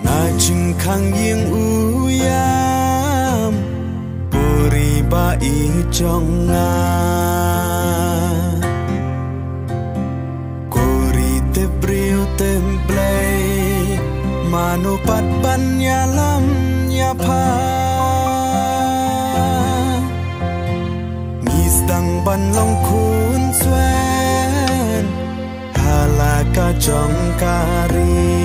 Najing khang ying uyam Puri bai jonga Kori te briu templay Manupat banyalam nyapa Ngisdang ban long kun swen Halaka jong kari